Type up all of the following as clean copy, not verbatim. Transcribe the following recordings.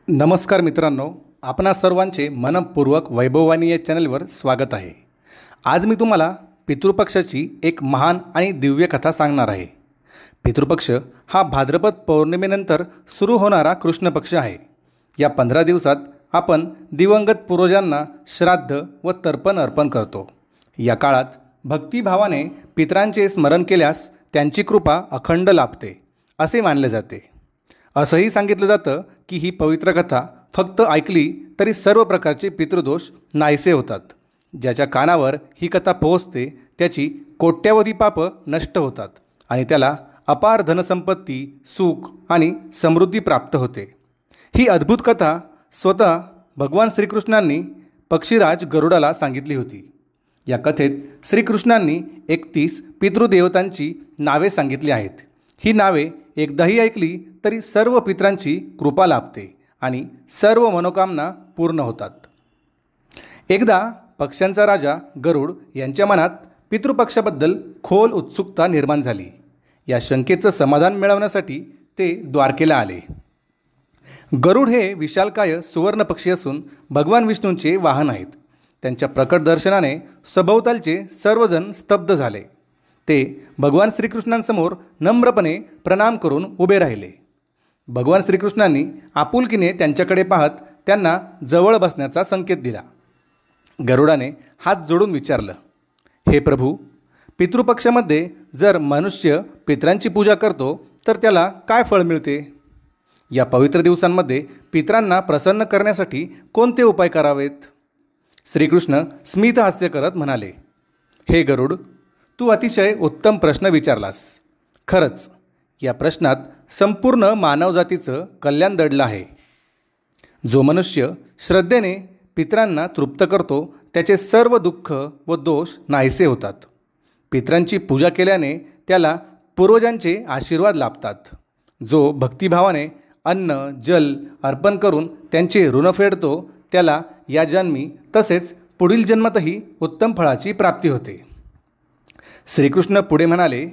नमस्कार मित्रांनो, आपणा सर्वांचे मनपूर्वक वैभववाणी या चॅनलवर स्वागत आहे। आज मी तुम्हाला पितृपक्षाची एक महान आणि दिव्य कथा सांगणार आहे। पितृपक्ष हा भाद्रपद पौर्णिमेनंतर सुरू होणारा कृष्ण पक्ष आहे। या 15 दिवसात आपण दिवंगत पूर्वजांना श्राद्ध व तर्पण अर्पण करतो। या काळात भक्तिभावाने पितरांचे स्मरण केल्यास त्यांची कृपा अखंड लाभते असे मानले जाते। असंही सांगितलं जातं की ही पवित्र कथा फक्त ऐकली तरी सर्व प्रकारचे पितृदोष नाहीसे होतात। ज्याच्या कानावर ही कथा पोहोचते त्याची कोट्यावधी पापं नष्ट होतात आणि त्याला अपार धनसंपत्ती, सुख आणि समृद्धी प्राप्त होते। ही अद्भुत कथा स्वतः भगवान श्रीकृष्णांनी पक्षीराज गरुडाला सांगितली होती। या कथेत श्रीकृष्णांनी 31 पितृदेवतांची नावे सांगितली आहेत। ही नावे एकदाही ऐकली तरी सर्व पितरांची कृपा लाभते आणि सर्व मनोकामना पूर्ण होतात। एकदा पक्ष्यांचा राजा गरुड यांच्या मनात पितृपक्षाबद्दल खोल उत्सुकता निर्माण झाली। या शंकेचं समाधान मिळवण्यासाठी ते द्वारकेला आले। गरुड हे विशालकाय सुवर्ण पक्षी असून भगवान विष्णूंचे वाहन आहेत। त्यांच्या प्रकट दर्शनाने सभोवतालचे सर्वजण स्तब्ध झाले। ते भगवान श्रीकृष्णांसमोर नम्रपणे प्रणाम करून उभे राहिले। भगवान श्रीकृष्णांनी आपुलकीने त्यांच्याकडे पाहत त्यांना जवळ बसण्याचा संकेत दिला। गरुडाने हात जोडून विचारलं, हे प्रभू, पितृपक्षामध्ये जर मनुष्य पितरांची पूजा करतो तर त्याला काय फळ मिळते? या पवित्र दिवसांमध्ये पितरांना प्रसन्न करण्यासाठी कोणते उपाय करावेत? श्रीकृष्ण स्मित हास्य करत म्हणाले, हे गरुड, तू अतिशय उत्तम प्रश्न विचारलास। खरंच या प्रश्नात संपूर्ण मानवजातीचं कल्याण दडलं आहे। जो मनुष्य श्रद्धेने पितरांना तृप्त करतो त्याचे सर्व दुःख व दोष नाहीसे होतात। पितरांची पूजा केल्याने त्याला पूर्वजांचे आशीर्वाद लाभतात। जो भक्तिभावाने अन्न जल अर्पण करून त्यांचे ऋण फेडतो त्याला या जन्मी तसेच पुढील जन्मातही उत्तम फळाची प्राप्ती होते। श्रीकृष्ण पुढे म्हणाले,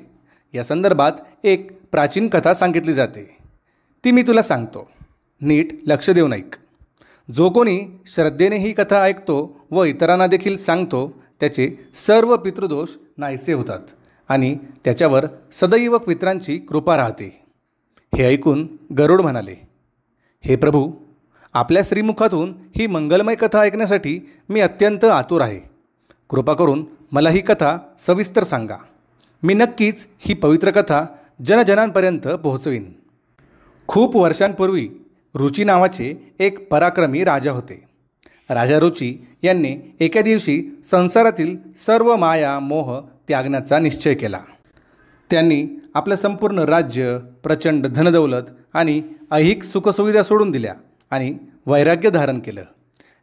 या संदर्भात एक प्राचीन कथा सांगितली जाते, ती मी तुला सांगतो, नीट लक्ष देऊन ऐक। जो कोणी श्रद्धेने ही कथा ऐकतो व इतरांना देखील सांगतो त्याचे सर्व पितृदोष नाहीसे होतात आणि त्याच्यावर सदैव पितरांची कृपा राहते। हे ऐकून गरुड म्हणाले, हे प्रभू, आपल्या श्रीमुखातून ही मंगलमय कथा ऐकण्यासाठी मी अत्यंत आतुर आहे। कृपा करून मला ही कथा सविस्तर सांगा। मी नक्कीच ही पवित्र कथा जनजनांपर्यंत पोहोचवीन। खूप वर्षांपूर्वी रुची नावाचे एक पराक्रमी राजा होते। राजा रुची यांनी एका दिवशी संसारातील सर्व माया मोह त्यागण्याचा निश्चय केला। त्यांनी आपलं संपूर्ण राज्य, प्रचंड धनदौलत आणि ऐहिक सुखसुविधा सोडून दिल्या आणि वैराग्य धारण केलं।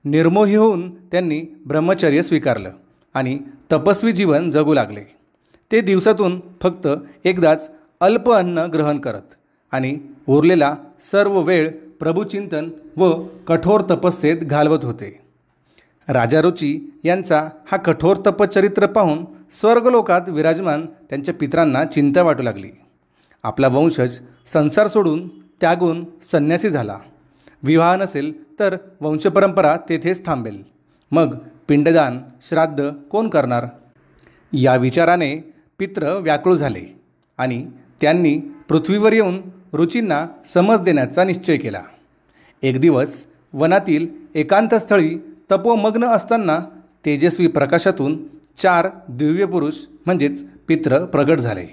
निर्मोही होऊन त्यांनी ब्रह्मचर्य स्वीकारलं आणि तपस्वी जीवन जगू लागले। ते दिवसातून फक्त एकदाच अल्प अन्न ग्रहण करत आणि उरलेला सर्व वेळ प्रभुचिंतन व कठोर तपस्येत घालवत होते। राजा रुची यांचा हा कठोर तपचरित्र पाहून स्वर्गलोकात विराजमान त्यांच्या पितरांना चिंता वाटू लागली। आपला वंशज संसार सोडून त्यागून संन्यासी झाला। विवाह नसेल तर वंशपरंपरा तेथेच थांबेल। मग पिंडदान श्राद्ध कोण करणार? या विचाराने पित्र व्याकुळ झाले आणि त्यांनी पृथ्वीवर येऊन रुचींना समज देण्याचा निश्चय केला। एक दिवस वनातील एकांतस्थळी तपोमग्न असताना तेजस्वी प्रकाशातून 4 दिव्य पुरुष म्हणजेच पित्र प्रगट झाले।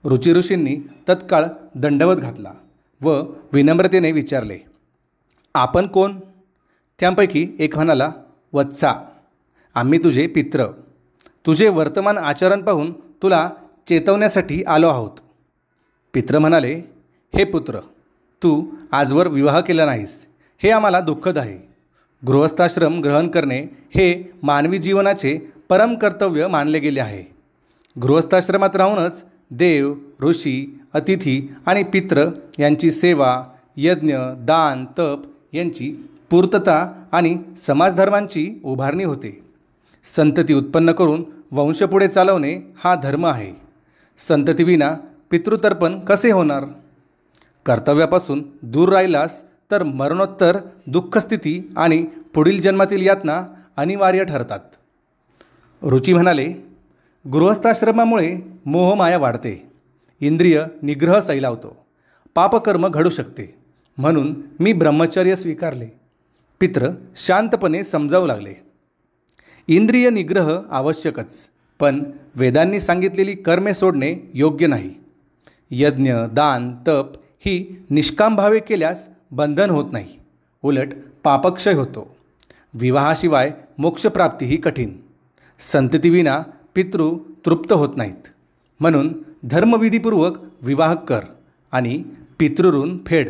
रुची ऋषींनी तत्काळ दंडवत घातला व विनम्रतेने विचारले, आपण कोण? त्यांपैकी एक म्हणाला, वत्सा, आम्ही तुझे पित्र, तुझे वर्तमान आचरण पाहून तुला चेतवण्यासाठी आलो आहोत। पित्र म्हणाले, हे पुत्र, तू आजवर विवाह केला नाहीस, हे आम्हाला दुःखद आहे। गृहस्थाश्रम ग्रहण करणे हे मानवी जीवनाचे परम कर्तव्य मानले गेले आहे। गृहस्थाश्रमात राहूनच देव, ऋषी, अतिथी आणि पित्र यांची सेवा, यज्ञ, दान, तप यांची पूर्तता आणि समाजधर्मांची उभारणी होते। संतती उत्पन्न करून वंश पुढे चालवणे हा धर्म आहे। संततीविना पितृतर्पण कसे होणार? कर्तव्यापासून दूर राहिलास तर मरणोत्तर दुःखस्थिती आणि पुढील जन्मातील यातना अनिवार्य ठरतात. रुची म्हणाले, गृहस्थाश्रमामुळे मोहमाया वाढते, इंद्रिय निग्रह सैलावतो, पापकर्म घडू शकते, म्हणून मी ब्रह्मचर्य स्वीकारले. पित्र शांतपणे समजावू लागले, इंद्रिय निग्रह आवश्यकच, पण वेदांनी सांगितलेली कर्मे सोडणे योग्य नाही. यज्ञ, दान, तप ही निष्काम भावे केल्यास बंधन होत नाही, उलट पापक्षय होतो. विवाहाशिवाय मोक्षप्राप्तीही कठीण. संततीविना पितृ तृप्त होत नाहीत, म्हणून धर्मविधीपूर्वक विवाह कर आणि पितृऋण फेड.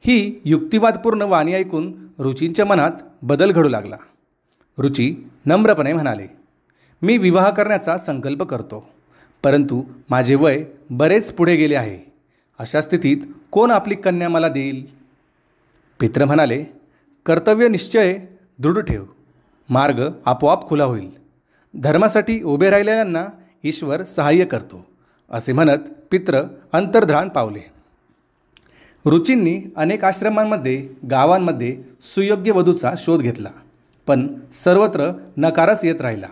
ही युक्तिवादपूर्ण वाणी ऐकून रुचींच्या मनात बदल घडू लागला. रुची नम्रपणे म्हणाले, मी विवाह करण्याचा संकल्प करतो, परंतु माझे वय बरेच पुढे गेले आहे. अशा स्थितीत कोण आपली कन्या मला देईल? पित्र म्हणाले, कर्तव्य निश्चय दृढ ठेव, मार्ग आपोआप खुला होईल. धर्मासाठी उभे राहिलेल्यांना ईश्वर सहाय्य करतो, असे म्हणत पित्र अंतर्धान पावले. रुचींनी अनेक आश्रमांमध्ये, गावांमध्ये सुयोग्य वधूचा शोध घेतला, पण सर्वत्र नकारच येत राहिला.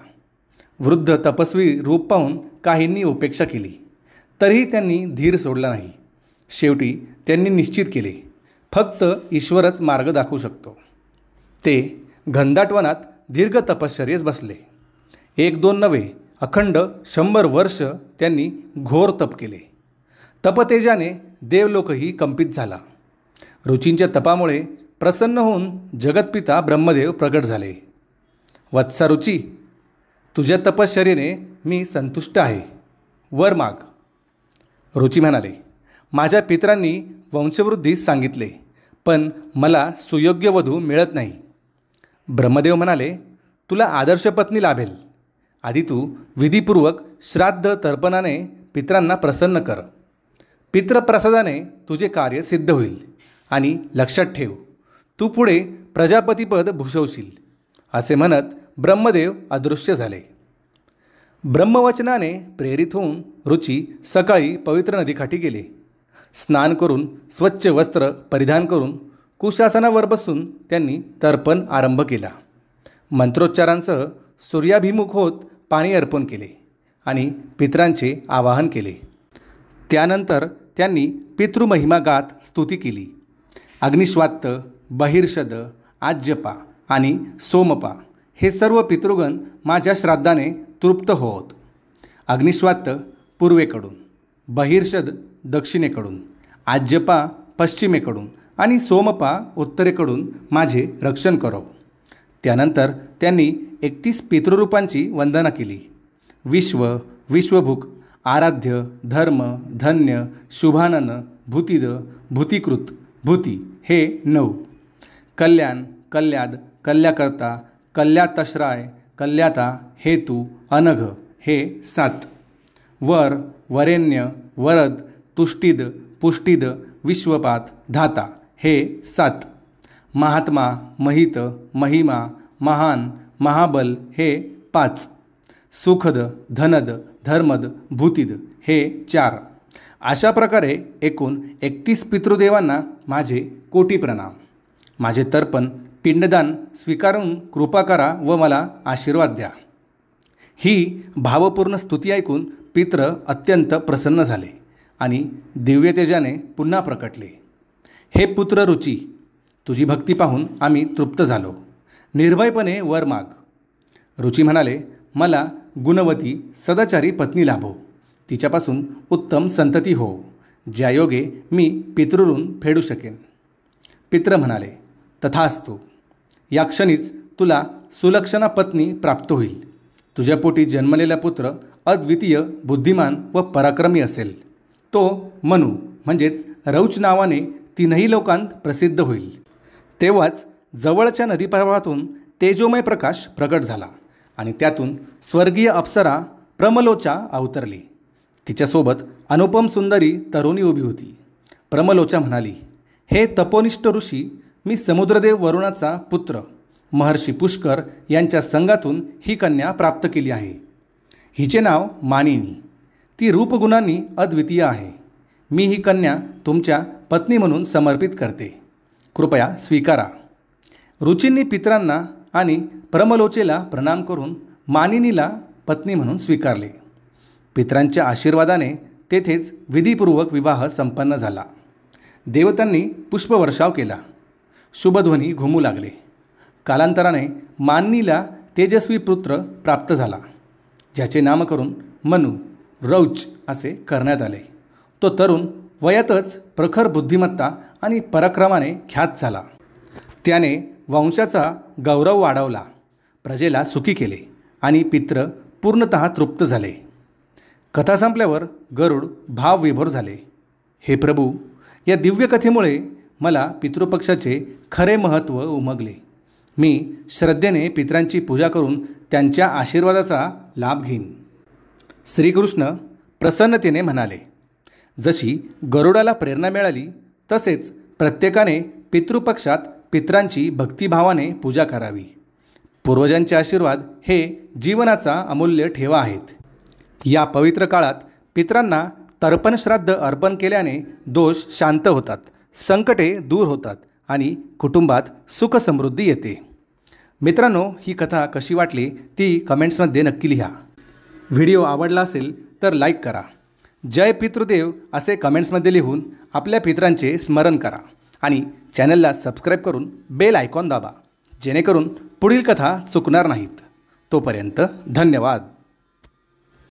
वृद्ध तपस्वी रूप पाहून काहींनी उपेक्षा केली, तरीही त्यांनी धीर सोडला नाही. शेवटी त्यांनी निश्चित केले, फक्त ईश्वरच मार्ग दाखवू शकतो. ते घनदाट वनात दीर्घ तपश्चर्येस बसले. 1-2 नव्हे, अखंड 100 वर्ष त्यांनी घोर तप केले. तपतेजाने देवलोकही कंपित झाला. रुचींच्या तपामुळे प्रसन्न होऊन जगतपिता ब्रह्मदेव प्रकट झाले. वत्सा रुची, तुझ्या तपश्चर्येने मी संतुष्ट आहे, वर माग. रुची म्हणाले, माझ्या पितरांनी वंशवृद्धीस सांगितले, पण मला सुयोग्य वधू मिळत नाही. ब्रह्मदेव म्हणाले, तुला आदर्श पत्नी लाभेल. आधी तू विधीपूर्वक श्राद्ध तर्पणाने पितरांना प्रसन्न कर. पितृप्रसादाने तुझे कार्य सिद्ध होईल आणि लक्षात ठेव, तू पुढे प्रजापतीपद भूषवशील. असे म्हणत ब्रह्मदेव अदृश्य झाले. ब्रह्मवचनाने प्रेरित होऊन रुची सकाळी पवित्र नदीकाठी गेले. स्नान करून स्वच्छ वस्त्र परिधान करून कुशासनावर बसून त्यांनी तर्पण आरंभ केला. मंत्रोच्चारांसह सूर्याभिमुख होत पाणी अर्पण केले आणि पितरांचे आवाहन केले. त्यानंतर त्यांनी पितृमहिमा गात स्तुती केली. अग्निश्वात्त, बहिर्षद, आज्यपा आणि सोमपा हे सर्व पितृगण माझ्या श्राद्धाने तृप्त होत. अग्निश्वात्त पूर्वेकडून, बहिर्षद दक्षिणेकडून, आज्यपा पश्चिमेकडून आणि सोमपा उत्तरेकडून माझे रक्षण करो. त्यानंतर त्यांनी 31 पितृरूपांची वंदना केली. विश्व, विश्वभूक, आराध्य, धर्म, धन्य, शुभानन, भूतिद, भूतिकृत, भूती हे 9. कल्याण, कल्याद, कल्याकर्ता, कल्यातश्राय, कल्याता, हेतू, अनघ हे 7. वर, वरेण्य, वरद, तुष्टिद, पुष्टिद, विश्वपात, धाता हे 7. महात्मा, महित, महिमा, महान, महाबल हे 5. सुखद, धनद, धर्मद, भूतिद हे 4. अशा प्रकारे एकूण 31 पितृदेवांना माझे कोटी प्रणाम. माझे तर्पण पिंडदान स्वीकारून कृपा करा व मला आशीर्वाद द्या. ही भावपूर्ण स्तुती ऐकून पित्र अत्यंत प्रसन्न झाले आणि दिव्य तेजाने पुन्हा प्रकटले. हे पुत्र रुची, तुझी भक्ती पाहून आम्ही तृप्त झालो. निर्भयपणे वर माग. रुची म्हणाले, मला गुणवती सदाचारी पत्नी लाभो, तिच्यापासून उत्तम संतती हो, ज्या योगे मी पितृऋण फेडू शकेन. पित्र म्हणाले, तथास्तु. या क्षणीच तुला सुलक्षणा पत्नी प्राप्त होईल. तुझ्या पोटी जन्मलेला पुत्र अद्वितीय, बुद्धिमान व पराक्रमी असेल. तो मनू म्हणजेच रौच नावाने 3ही लोकांत प्रसिद्ध होईल. तेव्हाच जवळच्या नदीप्रवाहातून तेजोमय प्रकाश प्रकट झाला आणि त्यातून स्वर्गीय अप्सरा प्रमलोचा अवतरली. तिच्यासोबत अनुपम सुंदरी तरुणी उभी होती. प्रमलोचा म्हणाली, हे तपोनिष्ठ ऋषी, मी समुद्रदेव वरुणाचा पुत्र महर्षी पुष्कर यांच्या संगातून ही कन्या प्राप्त केली आहे. हिचे नाव मानिनी. ती रूपगुणांनी अद्वितीय आहे. मी ही कन्या तुमच्या पत्नी म्हणून समर्पित करते. कृपया स्वीकारा. रुचींनी पितरांना आणि प्रमलोचेला प्रणाम करून मानिनीला पत्नी म्हणून स्वीकारले. पितरांच्या आशीर्वादाने तेथेच विधीपूर्वक विवाह संपन्न झाला. देवतांनी पुष्पवर्षाव केला. शुभध्वनी घुमू लागले. कालांतराने मानिनीला तेजस्वी पुत्र प्राप्त झाला, ज्याचे नामकरण मनु रौच असे करण्यात आले. तो तरुण वयातच प्रखर बुद्धिमत्ता आणि पराक्रमाने ख्यात झाला. त्याने वंशाचा गौरव वाढवला, प्रजेला सुखी केले आणि पित्र पूर्णतः तृप्त झाले. कथा संपल्यावर गरुड भावविभोर झाले. हे प्रभू, या दिव्य कथेमुळे मला पितृपक्षाचे खरे महत्त्व उमगले. मी श्रद्धेने पितरांची पूजा करून त्यांच्या आशीर्वादाचा लाभ घेईन. श्रीकृष्ण प्रसन्नतेने म्हणाले. जशी गरुडाला प्रेरणा मिळाली तसेच प्रत्येकाने पितृपक्षात पितरांची भक्तिभावाने पूजा करावी. पूर्वजांचे आशीर्वाद हे जीवनाचा अमूल्य ठेवा आहेत. या पवित्र काळात पितरांना तर्पण श्राद्ध अर्पण केल्याने दोष शांत होतात, संकटे दूर होतात आणि कुटुंबात सुख समृद्धी येते. मित्रांनो, ही कथा कशी वाटली ती कमेंट्समध्ये नक्की लिहा. व्हिडिओ आवडला असेल तर लाईक करा. जय पितृदेव असे कमेंट्समध्ये लिहून आपल्या पितरांचे स्मरण करा आणि चॅनलला सबस्क्राईब करून बेल आयकॉन दाबा, जेणेकरून पुढील कथा चुकणार नाहीत. तोपर्यंत धन्यवाद.